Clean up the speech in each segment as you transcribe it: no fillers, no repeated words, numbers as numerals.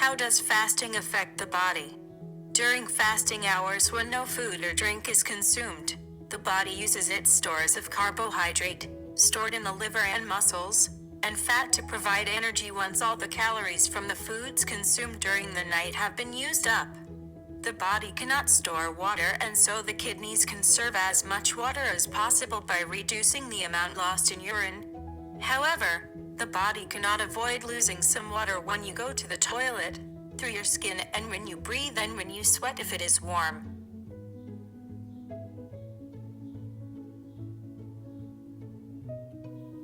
How does fasting affect the body? During fasting hours when no food or drink is consumed, the body uses its stores of carbohydrate, stored in the liver and muscles, and fat to provide energy once all the calories from the foods consumed during the night have been used up. The body cannot store water, and so the kidneys conserve as much water as possible by reducing the amount lost in urine. However, the body cannot avoid losing some water when you go to the toilet, through your skin, and when you breathe, and when you sweat if it is warm.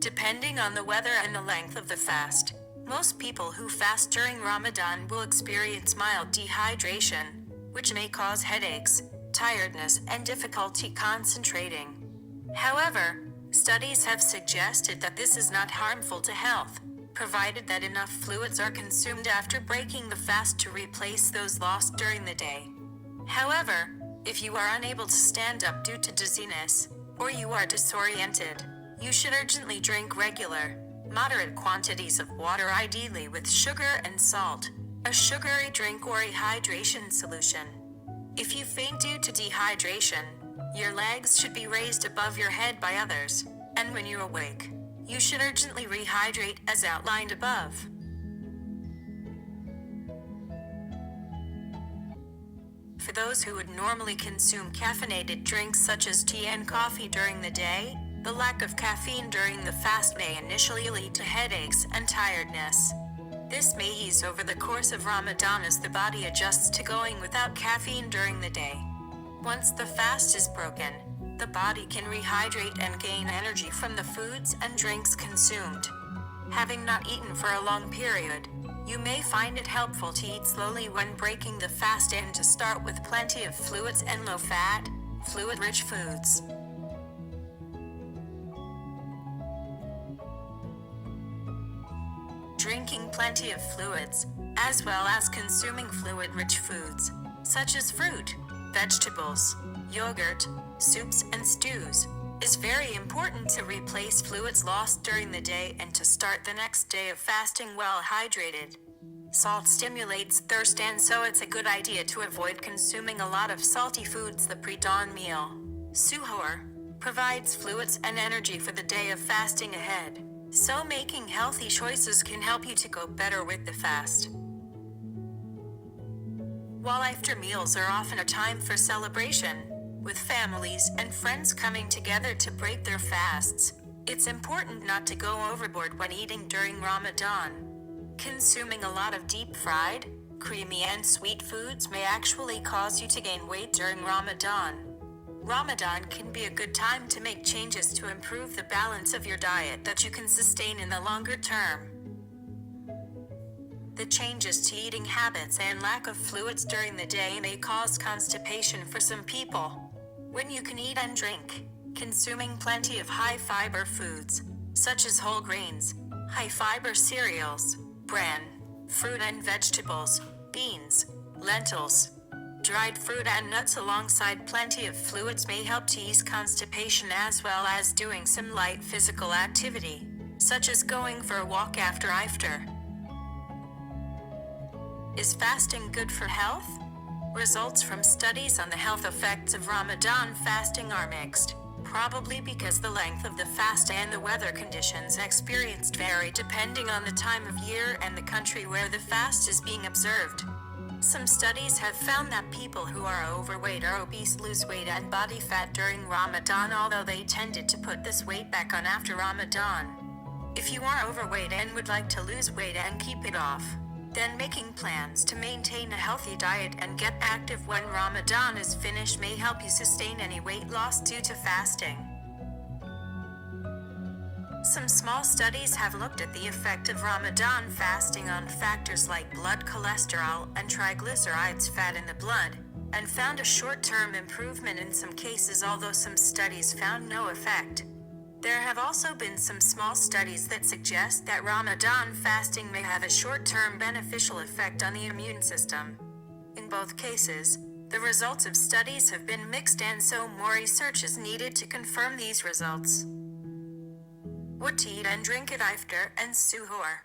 Depending on the weather and the length of the fast, most people who fast during Ramadan will experience mild dehydration, which may cause headaches, tiredness, and difficulty concentrating. However, studies have suggested that this is not harmful to health, provided that enough fluids are consumed after breaking the fast to replace those lost during the day. However, if you are unable to stand up due to dizziness, or you are disoriented, you should urgently drink regular, moderate quantities of water, ideally with sugar and salt, a sugary drink or a hydration solution. If you faint due to dehydration, your legs should be raised above your head by others, and when you awake, you should urgently rehydrate as outlined above. For those who would normally consume caffeinated drinks such as tea and coffee during the day, the lack of caffeine during the fast may initially lead to headaches and tiredness. This may ease over the course of Ramadan as the body adjusts to going without caffeine during the day. Once the fast is broken, the body can rehydrate and gain energy from the foods and drinks consumed. Having not eaten for a long period, you may find it helpful to eat slowly when breaking the fast and to start with plenty of fluids and low-fat, fluid-rich foods. Drinking plenty of fluids, as well as consuming fluid-rich foods, such as fruit, vegetables, yogurt, soups, and stews, is very important to replace fluids lost during the day and to start the next day of fasting well hydrated. Salt stimulates thirst, and so it's a good idea to avoid consuming a lot of salty foods the pre-dawn meal. Suhoor provides fluids and energy for the day of fasting ahead, so making healthy choices can help you to go better with the fast. While after meals are often a time for celebration, with families and friends coming together to break their fasts, it's important not to go overboard when eating during Ramadan. Consuming a lot of deep-fried, creamy, and sweet foods may actually cause you to gain weight during Ramadan. Ramadan can be a good time to make changes to improve the balance of your diet that you can sustain in the longer term. The changes to eating habits and lack of fluids during the day may cause constipation for some people. When you can eat and drink, consuming plenty of high-fiber foods, such as whole grains, high-fiber cereals, bran, fruit and vegetables, beans, lentils, dried fruit and nuts alongside plenty of fluids may help to ease constipation, as well as doing some light physical activity, such as going for a walk after iftar. Is fasting good for health? Results from studies on the health effects of Ramadan fasting are mixed, probably because the length of the fast and the weather conditions experienced vary depending on the time of year and the country where the fast is being observed. Some studies have found that people who are overweight or obese lose weight and body fat during Ramadan, although they tended to put this weight back on after Ramadan. If you are overweight and would like to lose weight and keep it off, then making plans to maintain a healthy diet and get active when Ramadan is finished may help you sustain any weight loss due to fasting. Some small studies have looked at the effect of Ramadan fasting on factors like blood cholesterol and triglycerides, fat in the blood, and found a short-term improvement in some cases, although some studies found no effect. There have also been some small studies that suggest that Ramadan fasting may have a short-term beneficial effect on the immune system. In both cases, the results of studies have been mixed, and so more research is needed to confirm these results. What to eat and drink at iftar and suhoor.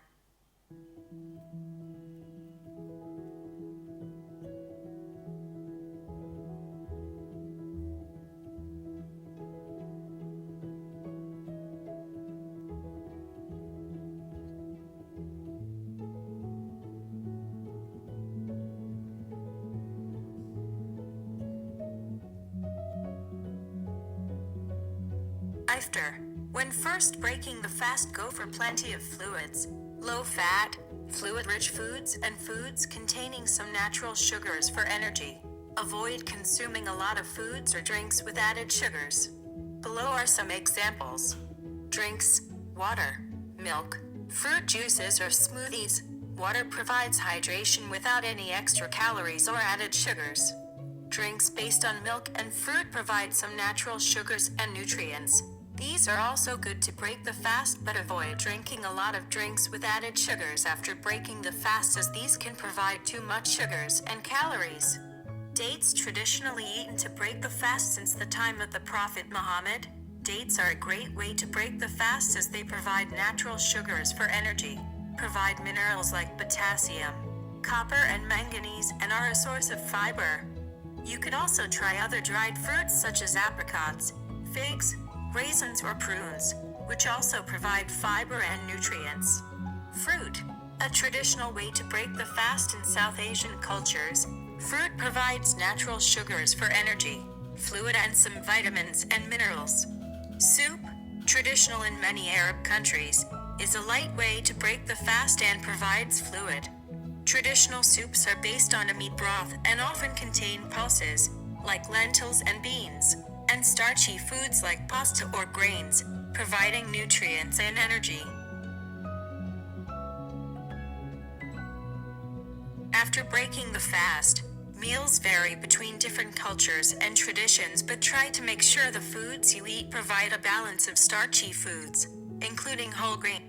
iftar. When first breaking the fast, go for plenty of fluids, low-fat, fluid-rich foods, and foods containing some natural sugars for energy. Avoid consuming a lot of foods or drinks with added sugars. Below are some examples. Drinks: water, milk, fruit juices or smoothies. Water provides hydration without any extra calories or added sugars. Drinks based on milk and fruit provide some natural sugars and nutrients. These are also good to break the fast, but avoid drinking a lot of drinks with added sugars after breaking the fast, as these can provide too much sugars and calories. Dates, traditionally eaten to break the fast since the time of the Prophet Muhammad. Dates are a great way to break the fast as they provide natural sugars for energy, provide minerals like potassium, copper, and manganese, and are a source of fiber. You could also try other dried fruits such as apricots, figs, raisins, or prunes, which also provide fiber and nutrients. Fruit, a traditional way to break the fast in South Asian cultures. Fruit provides natural sugars for energy, fluid, and some vitamins and minerals. Soup, traditional in many Arab countries, is a light way to break the fast and provides fluid. Traditional soups are based on a meat broth and often contain pulses, like lentils and beans, and starchy foods like pasta or grains, providing nutrients and energy. After breaking the fast, meals vary between different cultures and traditions, but try to make sure the foods you eat provide a balance of starchy foods, including whole grain,